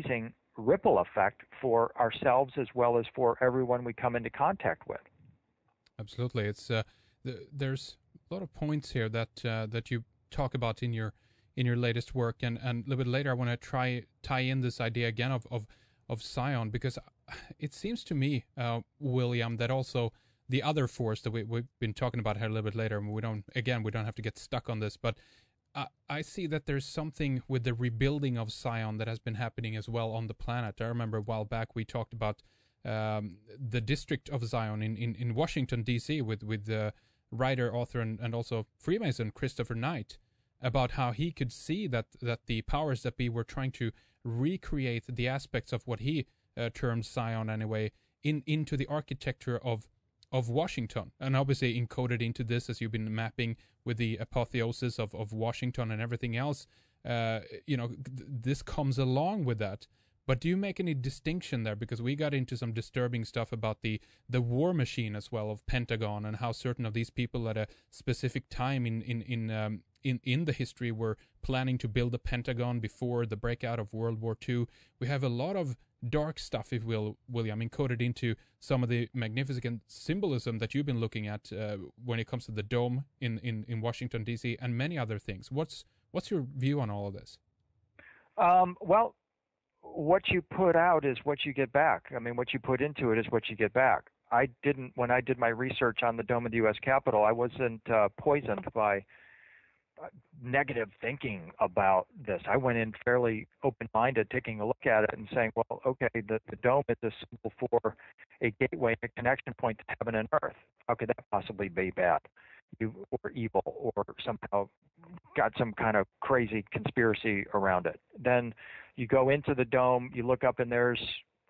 amazing ripple effect for ourselves as well as for everyone we come into contact with. Absolutely. It's there's a lot of points here that you talk about in your latest work, and a little bit later I want to tie in this idea again of Sion, because it seems to me, William, that also the other force that we've been talking about here a little bit later, and we don't have to get stuck on this, but I see that there's something with the rebuilding of Sion that has been happening as well on the planet. I remember a while back we talked about the district of Zion in Washington, D.C. with the writer, author, and also Freemason Christopher Knight, about how he could see that the powers that be were trying to recreate the aspects of what he termed Zion anyway into the architecture of Washington, and obviously encoded into this, as you've been mapping with the apotheosis of Washington and everything else. This comes along with that. But do you make any distinction there? Because we got into some disturbing stuff about the war machine as well of Pentagon, and how certain of these people at a specific time in the history were planning to build a Pentagon before the breakout of World War II. We have a lot of dark stuff, if you will, William, encoded into some of the magnificent symbolism that you've been looking at when it comes to the dome in Washington, D.C., and many other things. What's your view on all of this? Well, what you put out is what you get back. I mean, what you put into it is what you get back. When I did my research on the dome of the U.S. Capitol, I wasn't poisoned by negative thinking about this. I went in fairly open-minded, taking a look at it and saying, well, okay, the dome is a symbol for a gateway, a connection point to heaven and earth. How could that possibly be bad or evil or somehow got some kind of crazy conspiracy around it? Then you go into the dome, you look up, and there's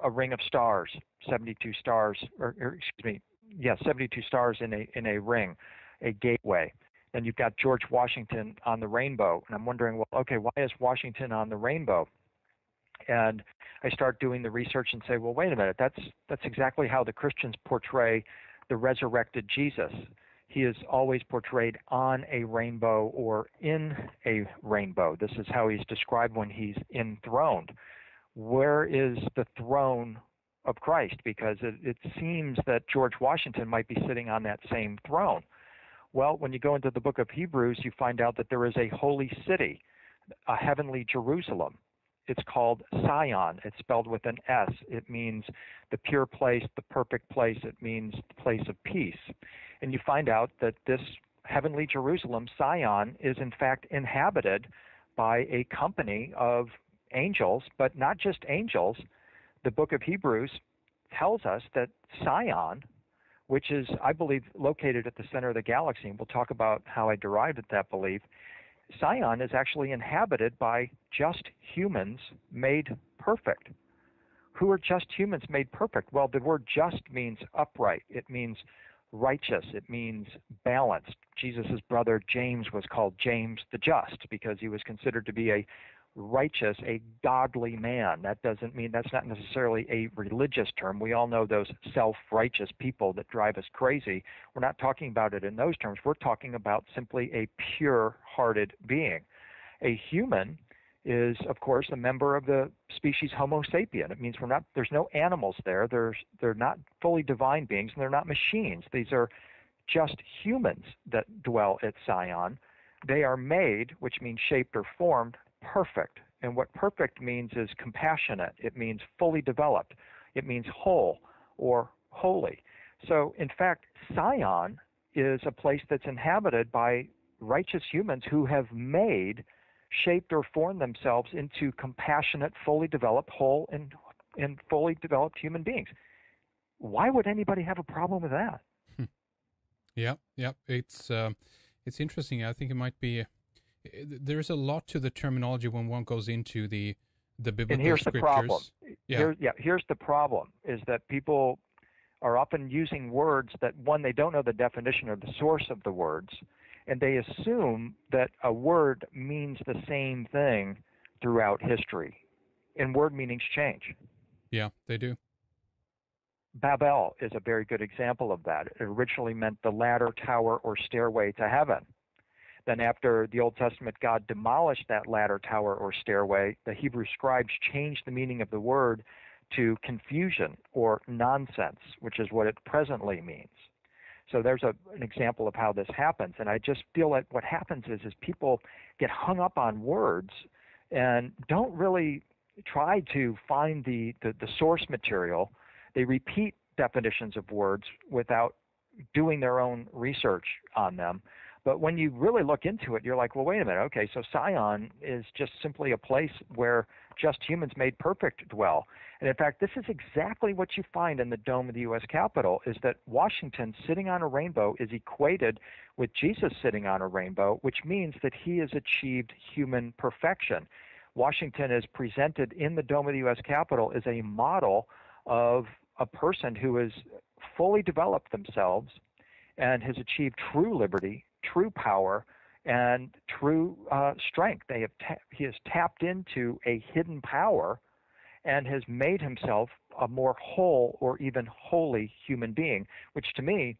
a ring of stars, 72 stars, 72 stars in a ring, a gateway. And you've got George Washington on the rainbow. And I'm wondering, well, okay, why is Washington on the rainbow? And I start doing the research and say, well, wait a minute, that's exactly how the Christians portray the resurrected Jesus. He is always portrayed on a rainbow or in a rainbow. This is how he's described when he's enthroned. Where is the throne of Christ? Because it seems that George Washington might be sitting on that same throne. Well, when you go into the book of Hebrews, you find out that there is a holy city, a heavenly Jerusalem. It's called Sion. It's spelled with an S. It means the pure place, the perfect place. It means the place of peace. And you find out that this heavenly Jerusalem, Sion, is in fact inhabited by a company of angels, but not just angels. The book of Hebrews tells us that Sion, which is, I believe, located at the center of the galaxy, and we'll talk about how I derived at that belief, Sion is actually inhabited by just humans made perfect. Who are just humans made perfect? Well, the word just means upright. It means righteous. It means balanced. Jesus' brother James was called James the Just because he was considered to be a righteous, a godly man. That doesn't mean, that's not necessarily a religious term. We all know those self-righteous people that drive us crazy. We're not talking about it in those terms. We're talking about simply a pure-hearted being. A human is, of course, a member of the species Homo sapien. It means there's no animals there. They're not fully divine beings, and they're not machines. These are just humans that dwell at Sion. They are made, which means shaped or formed, perfect. And what perfect means is compassionate. It means fully developed. It means whole or holy. So, in fact, Sion is a place that's inhabited by righteous humans who have made, shaped or formed themselves into compassionate, fully developed, whole and fully developed human beings. Why would anybody have a problem with that? Yeah. It's interesting. I think it might be. There's a lot to the terminology when one goes into the biblical and here's scriptures. The problem. Yeah. Here's the problem, is that people are often using words that, one, they don't know the definition or the source of the words, and they assume that a word means the same thing throughout history. And word meanings change. Yeah, they do. Babel is a very good example of that. It originally meant the ladder, tower, or stairway to heaven. Then after the Old Testament, God demolished that ladder, tower, or stairway, the Hebrew scribes changed the meaning of the word to confusion or nonsense, which is what it presently means. So there's an example of how this happens. And I just feel like what happens is people get hung up on words and don't really try to find the source material. They repeat definitions of words without doing their own research on them. But when you really look into it, you're like, well, wait a minute. Okay, so Sion is just simply a place where just humans made perfect dwell. And in fact, this is exactly what you find in the dome of the U.S. Capitol, is that Washington sitting on a rainbow is equated with Jesus sitting on a rainbow, which means that he has achieved human perfection. Washington is presented in the dome of the U.S. Capitol as a model of a person who has fully developed themselves and has achieved true liberty, true power, and true strength. He has tapped into a hidden power and has made himself a more whole or even holy human being, which to me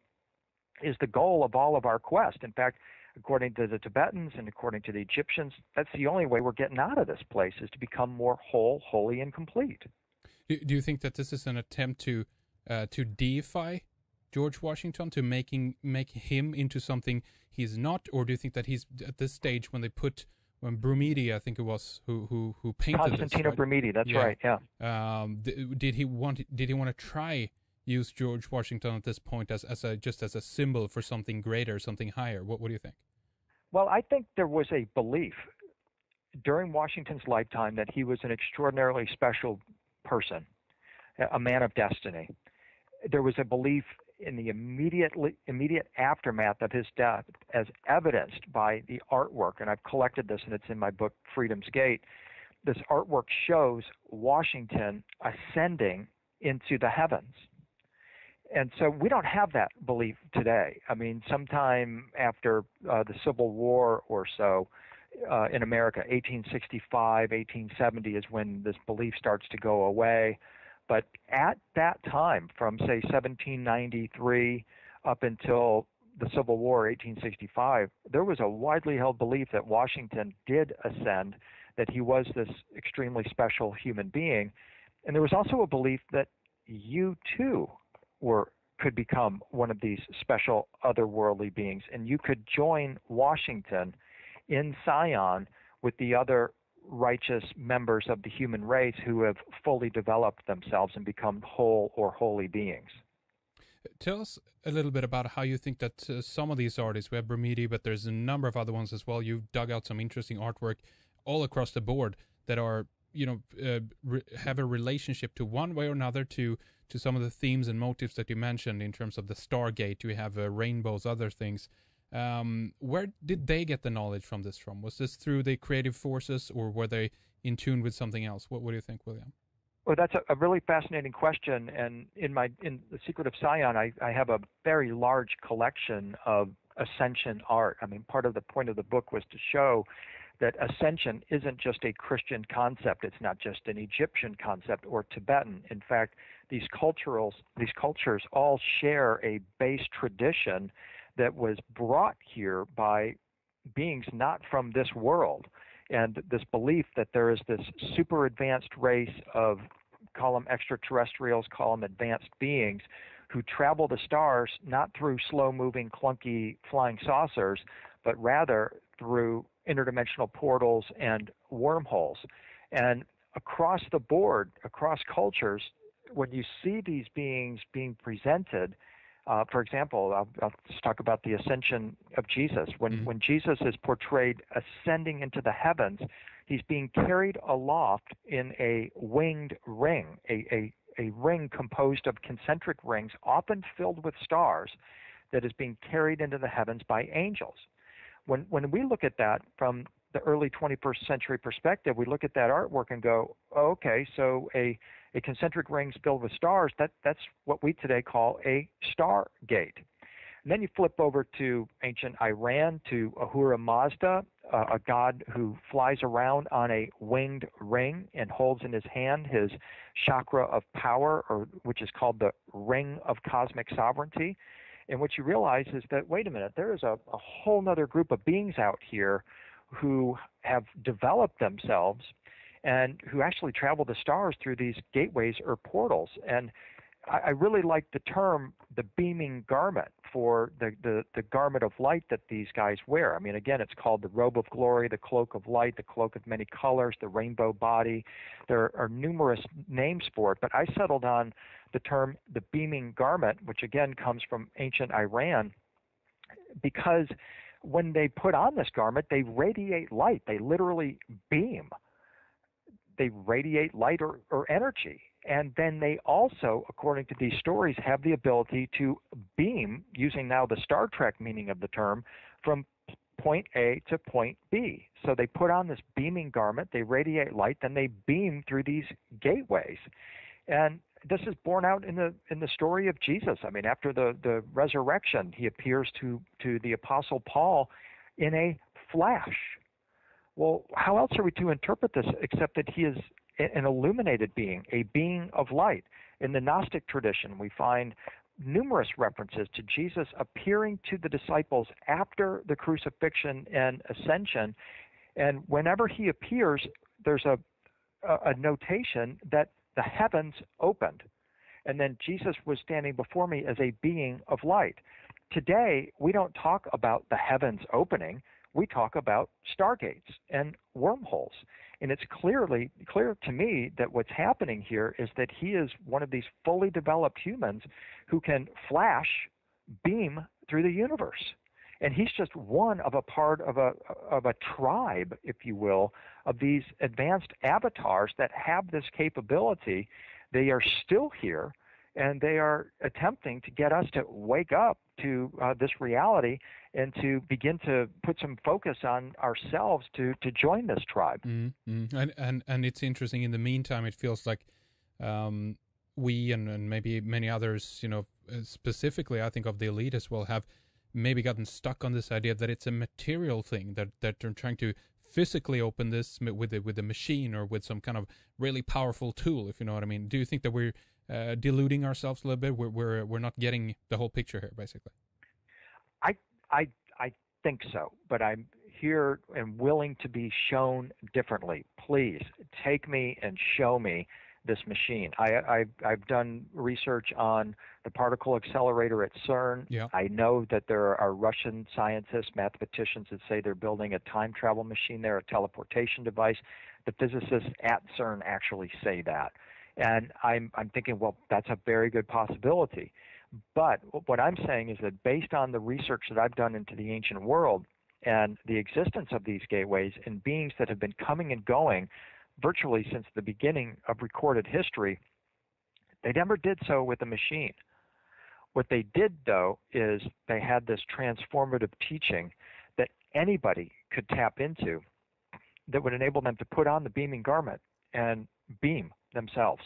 is the goal of all of our quest. In fact, according to the Tibetans and according to the Egyptians, that's the only way we're getting out of this place, is to become more whole, holy, and complete. Do you think that this is an attempt to deify George Washington, to make him into something he's not, or do you think that he's at this stage when Brumidi, I think it was, who painted Constantino this, right? Brumidi, that's right, yeah. Did he want to try use George Washington at this point as a symbol for something greater, something higher? What do you think? Well, I think there was a belief during Washington's lifetime that he was an extraordinarily special person, a man of destiny. There was a belief in the immediate aftermath of his death, as evidenced by the artwork, and I've collected this and it's in my book, Freedom's Gate. This artwork shows Washington ascending into the heavens. And so we don't have that belief today. I mean, sometime after the Civil War or so in America, 1865, 1870 is when this belief starts to go away. But at that time, from, say, 1793 up until the Civil War, 1865, there was a widely held belief that Washington did ascend, that he was this extremely special human being. And there was also a belief that you, too, could become one of these special otherworldly beings, and you could join Washington in Sion with the other righteous members of the human race who have fully developed themselves and become whole or holy beings. Tell us a little bit about how you think that some of these artists, we have Brumidi, but there's a number of other ones as well. You've dug out some interesting artwork all across the board that are, have a relationship to one way or another to some of the themes and motifs that you mentioned in terms of the Stargate. We have rainbows, other things. Where did they get the knowledge from this from? Was this through the creative forces, or were they in tune with something else? What do you think, William? Well, that's a really fascinating question. And in The Secret of Sion, I have a very large collection of ascension art. I mean, part of the point of the book was to show that ascension isn't just a Christian concept. It's not just an Egyptian concept or Tibetan. In fact, these cultures all share a base tradition that was brought here by beings not from this world. And this belief that there is this super advanced race of, call them extraterrestrials, call them advanced beings, who travel the stars not through slow-moving, clunky flying saucers, but rather through interdimensional portals and wormholes. And across the board, across cultures, when you see these beings being presented, for example, I'll just talk about the ascension of Jesus. When Jesus is portrayed ascending into the heavens, he's being carried aloft in a winged ring, a ring composed of concentric rings, often filled with stars, that is being carried into the heavens by angels. When we look at that from the early 21st century perspective, we look at that artwork and go, oh, okay, so a concentric ring filled with stars, that's what we today call a stargate. And then you flip over to ancient Iran, to Ahura Mazda, a god who flies around on a winged ring and holds in his hand his chakra of power, which is called the Ring of Cosmic Sovereignty. And what you realize is that, wait a minute, there is a whole other group of beings out here who have developed themselves and who actually travel the stars through these gateways or portals. And I really like the term, the beaming garment, for the garment of light that these guys wear. I mean, again, it's called the robe of glory, the cloak of light, the cloak of many colors, the rainbow body. There are numerous names for it, but I settled on the term the beaming garment, which again comes from ancient Iran, because when they put on this garment, they radiate light. They literally beam. They radiate light or energy. And then they also, according to these stories, have the ability to beam, using now the Star Trek meaning of the term, from point A to point B. So they put on this beaming garment, they radiate light, then they beam through these gateways. And this is borne out in the story of Jesus. I mean, after the resurrection, he appears to the Apostle Paul in a flash. Well, how else are we to interpret this except that he is an illuminated being, a being of light? In the Gnostic tradition, we find numerous references to Jesus appearing to the disciples after the crucifixion and ascension. And whenever he appears, there's a notation that the heavens opened. And then Jesus was standing before me as a being of light. Today, we don't talk about the heavens opening. We talk about stargates and wormholes. And it's clear to me that what's happening here is that he is one of these fully developed humans who can flash, beam through the universe. And he's just one of a part of a tribe, if you will, of these advanced avatars that have this capability. They are still here, and they are attempting to get us to wake up to this reality and to begin to put some focus on ourselves to join this tribe. Mm-hmm. And it's interesting. In the meantime, it feels like we and maybe many others, specifically, I think of the elite as well, have maybe gotten stuck on this idea that it's a material thing, that they're trying to physically open this with a machine or with some kind of really powerful tool, if you know what I mean. Do you think that we're deluding ourselves a little bit? We're not getting the whole picture here, basically. I think so, but I'm here and willing to be shown differently. Please take me and show me this machine. I've done research on the particle accelerator at CERN. Yeah. I know that there are Russian scientists, mathematicians that say they're building a time travel machine there, a teleportation device. The physicists at CERN actually say that. And I'm thinking, well, that's a very good possibility. But what I'm saying is that based on the research that I've done into the ancient world and the existence of these gateways and beings that have been coming and going virtually since the beginning of recorded history, they never did so with a machine. What they did, though, is they had this transformative teaching that anybody could tap into that would enable them to put on the beaming garment and beam themselves.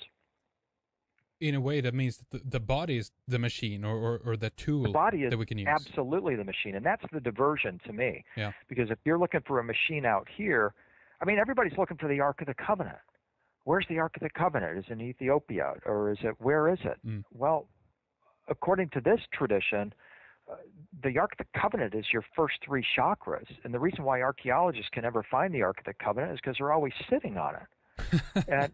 In a way, that means that the body is the machine or the tool the body is that we can use. Absolutely the machine, and that's the diversion to me. Yeah. Because if you're looking for a machine out here, I mean, everybody's looking for the Ark of the Covenant. Where's the Ark of the Covenant? Is it in Ethiopia, or where is it? Well, according to this tradition, the Ark of the Covenant is your first three chakras, and the reason why archaeologists can never find the Ark of the Covenant is because they're always sitting on it. And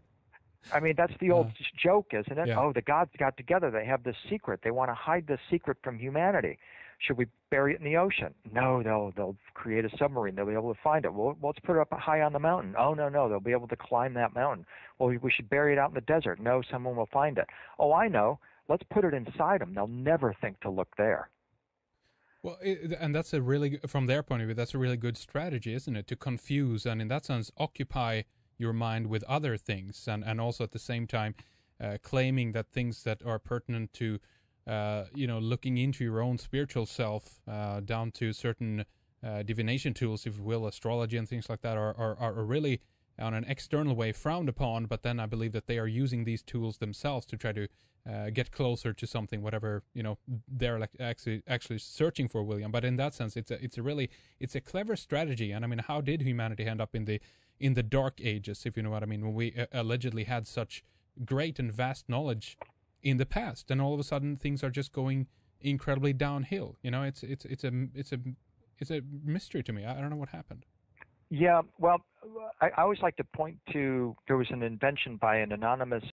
I mean, that's the old joke, isn't it? Yeah. Oh, the gods got together. They have this secret. They want to hide this secret from humanity. Should we bury it in the ocean? No, they'll create a submarine. They'll be able to find it. Well, let's put it up high on the mountain. Oh, no, they'll be able to climb that mountain. Well, we should bury it out in the desert. No, someone will find it. Oh, I know. Let's put it inside them. They'll never think to look there. Well, and that's from their point of view, that's a really good strategy, isn't it? To confuse and in that sense occupy your mind with other things, and also at the same time claiming that things that are pertinent to looking into your own spiritual self, down to certain divination tools, if you will, astrology and things like that, are really on an external way frowned upon. But then I believe that they are using these tools themselves to try to get closer to something, whatever they're like actually searching for, William. But in that sense, it's a clever strategy. And I mean, how did humanity end up in the dark ages, if you know what I mean, when we allegedly had such great and vast knowledge in the past, and all of a sudden things are just going incredibly downhill. It's a mystery to me. I don't know what happened. Yeah, well, I always like to point to, there was an invention by an anonymous